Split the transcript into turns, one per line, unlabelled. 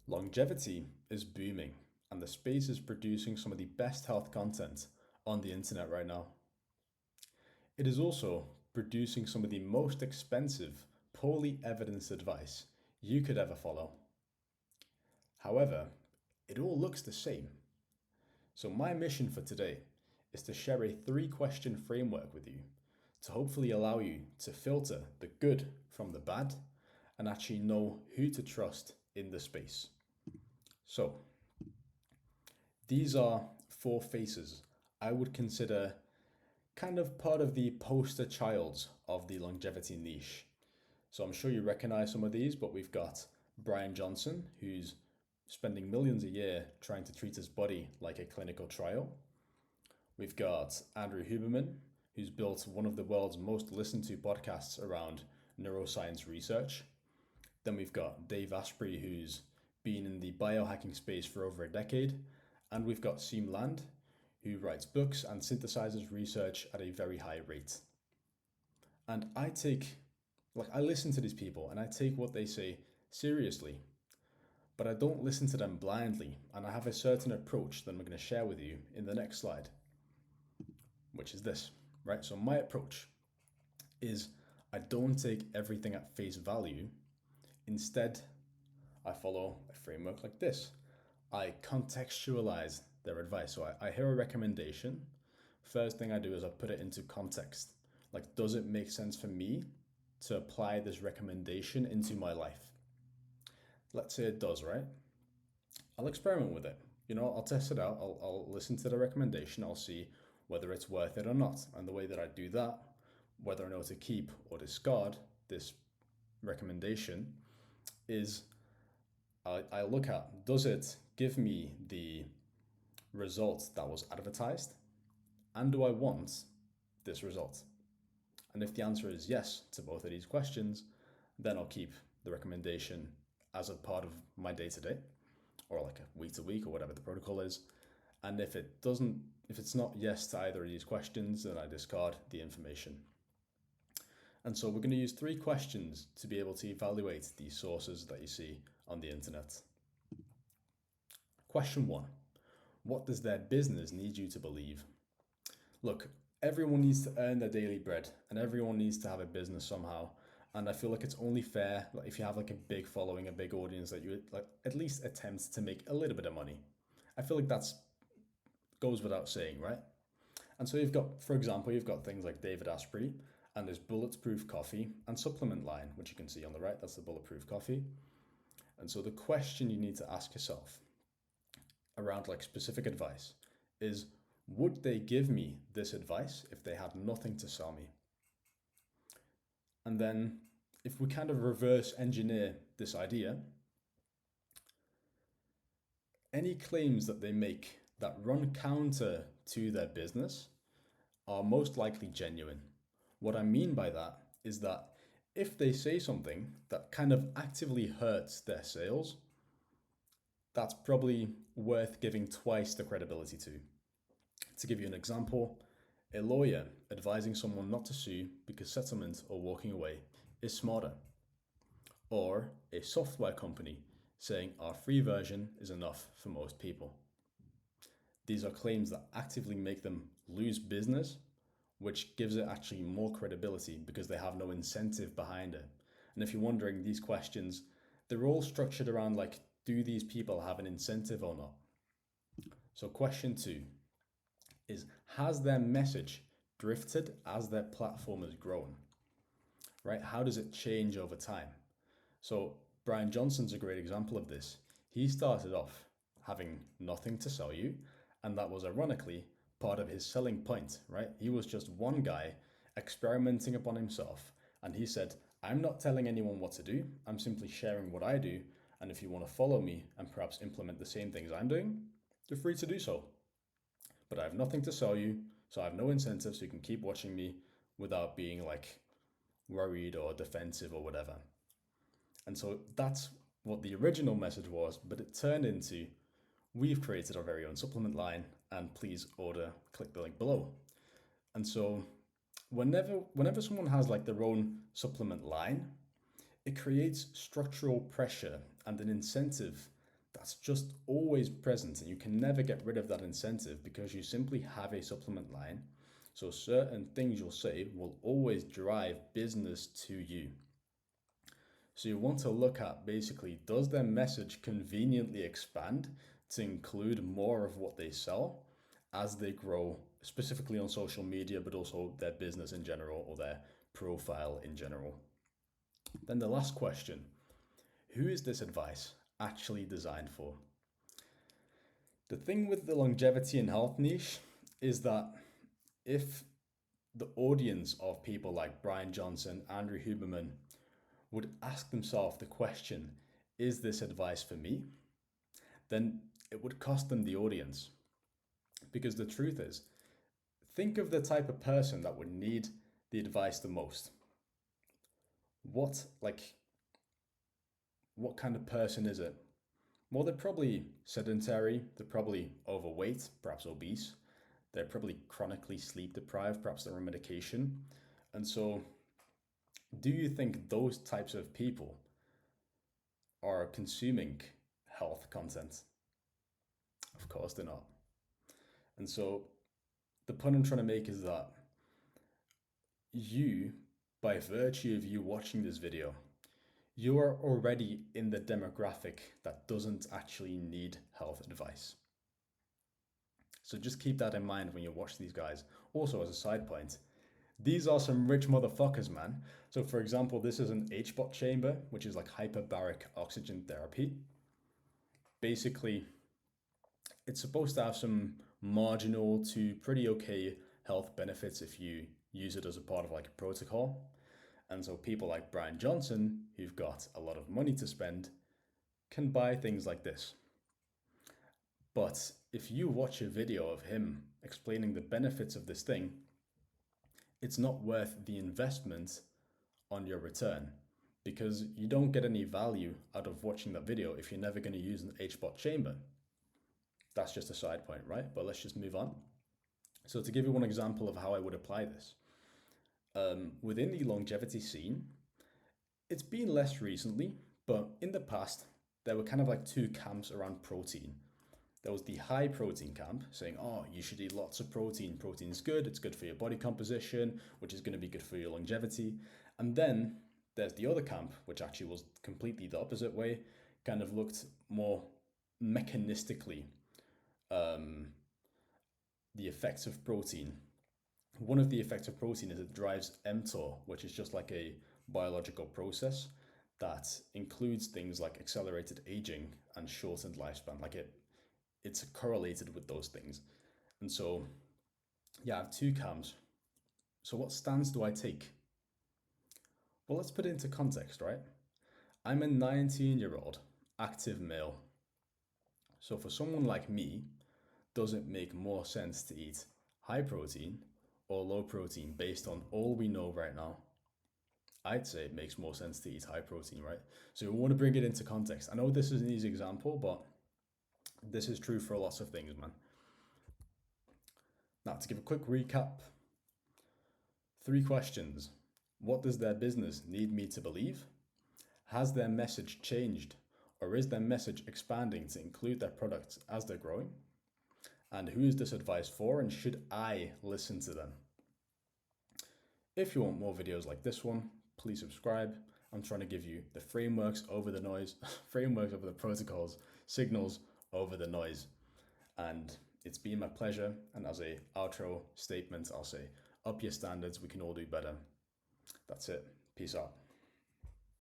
Longevity is booming, and the space is producing some of the best health content on the internet right now. It is also producing some of the most expensive, poorly evidenced advice you could ever follow. However, it all looks the same. So, my mission for today is to share a 3 question framework with you to hopefully allow you to filter the good from the bad and actually know who to trust in the space. So, these are 4 faces I would consider kind of part of the poster childs of the longevity niche. So I'm sure you recognize some of these, but we've got Brian Johnson, who's spending millions a year trying to treat his body like a clinical trial. We've got Andrew Huberman, who's built one of the world's most listened to podcasts around neuroscience research. Then we've got Dave Asprey, who's been in the biohacking space for over a decade. And we've got Siim Land, who writes books and synthesizes research at a very high rate. And I listen to these people and I take what they say seriously, but I don't listen to them blindly. And I have a certain approach that I'm going to share with you in the next slide, which is this, right? So my approach is I don't take everything at face value. Instead, I follow a framework like this. I contextualize their advice. So I hear a recommendation. First thing I do is I put it into context. Like, does it make sense for me to apply this recommendation into my life? Let's say it does, right? I'll experiment with it. I'll test it out. I'll listen to the recommendation. I'll see whether it's worth it or not. And the way that I do that, whether I know to keep or discard this recommendation, is I look at, does it give me the result that was advertised? And do I want this result? And if the answer is yes to both of these questions, then I'll keep the recommendation as a part of my day to day, or like a week to week, or whatever the protocol is. And if it's not yes to either of these questions, then I discard the information. And so we're going to use 3 questions to be able to evaluate these sources that you see on the internet. Question 1. What does their business need you to believe? Look, everyone needs to earn their daily bread and everyone needs to have a business somehow. And I feel like it's only fair if you have like a big following, a big audience, that you at least attempt to make a little bit of money. I feel like that's goes without saying, right? And so for example, you've got things like David Asprey and this Bulletproof Coffee and supplement line, which you can see on the right. That's the Bulletproof Coffee. And so the question you need to ask yourself around like specific advice is, would they give me this advice if they had nothing to sell me? And then if we kind of reverse engineer this idea, any claims that they make that run counter to their business are most likely genuine. What I mean by that is that if they say something that kind of actively hurts their sales, that's probably worth giving twice the credibility to. To give you an example, a lawyer advising someone not to sue because settlement or walking away is smarter. Or a software company saying our free version is enough for most people. These are claims that actively make them lose business, which gives it actually more credibility because they have no incentive behind it. And if you're wondering, these questions, they're all structured around like, do these people have an incentive or not? So question 2 is, has their message drifted as their platform has grown? Right? How does it change over time? So Brian Johnson's a great example of this. He started off having nothing to sell you, and that was ironically part of his selling point, right? He was just one guy experimenting upon himself, and he said, I'm not telling anyone what to do, I'm simply sharing what I do, and if you want to follow me and perhaps implement the same things I'm doing, you're free to do so. But I have nothing to sell you, so I have no incentive, so you can keep watching me without being like worried or defensive or whatever. And so that's what the original message was, but it turned into, we've created our very own supplement line and please click the link below. And so whenever someone has like their own supplement line, it creates structural pressure and an incentive that's just always present, and you can never get rid of that incentive because you simply have a supplement line. So certain things you'll say will always drive business to you. So you want to look at basically, does their message conveniently expand to include more of what they sell as they grow, specifically on social media, but also their business in general or their profile in general? Then the last question, who is this advice actually designed for? The thing with the longevity and health niche is that if the audience of people like Brian Johnson, Andrew Huberman would ask themselves the question, is this advice for me? Then it would cost them the audience. Because the truth is, think of the type of person that would need the advice the most. What kind of person is it? Well, they're probably sedentary, they're probably overweight, perhaps obese, they're probably chronically sleep deprived, perhaps they're on medication. And so, do you think those types of people are consuming health content? Of course they're not. And so, the point I'm trying to make is that you, by virtue of you watching this video, you are already in the demographic that doesn't actually need health advice. So just keep that in mind when you watch these guys. Also, as a side point, these are some rich motherfuckers, man. So for example, this is an HBOT chamber, which is like hyperbaric oxygen therapy. Basically, it's supposed to have some marginal to pretty okay health benefits if you use it as a part of like a protocol. And so people like Brian Johnson, who've got a lot of money to spend, can buy things like this. But if you watch a video of him explaining the benefits of this thing, it's not worth the investment on your return, because you don't get any value out of watching that video if you're never going to use an HBOT chamber. That's just a side point, right? But let's just move on. So to give you one example of how I would apply this, within the longevity scene, it's been less recently, but in the past, there were kind of like two camps around protein. There was the high protein camp saying, oh, you should eat lots of protein. Protein's good. It's good for your body composition, which is going to be good for your longevity. And then there's the other camp, which actually was completely the opposite way, kind of looked more mechanistically the effects of protein. One of the effects of protein is it drives mTOR, which is just like a biological process that includes things like accelerated aging and shortened lifespan. Like it's correlated with those things. And so, yeah, I have two camps. So what stance do I take? Well, let's put it into context, right? I'm a 19-year-old active male. So for someone like me, does it make more sense to eat high protein or low protein based on all we know right now? I'd say it makes more sense to eat high protein, right? So we want to bring it into context. I know this is an easy example, but this is true for lots of things, man. Now, to give a quick recap, 3 questions. What does their business need me to believe? Has their message changed, or is their message expanding to include their products as they're growing? And who is this advice for, and should I listen to them? If you want more videos like this one, please subscribe. I'm trying to give you the frameworks over the noise, frameworks over the protocols, signals over the noise. And it's been my pleasure. And as a outro statement, I'll say, up your standards, we can all do better. That's it. Peace out.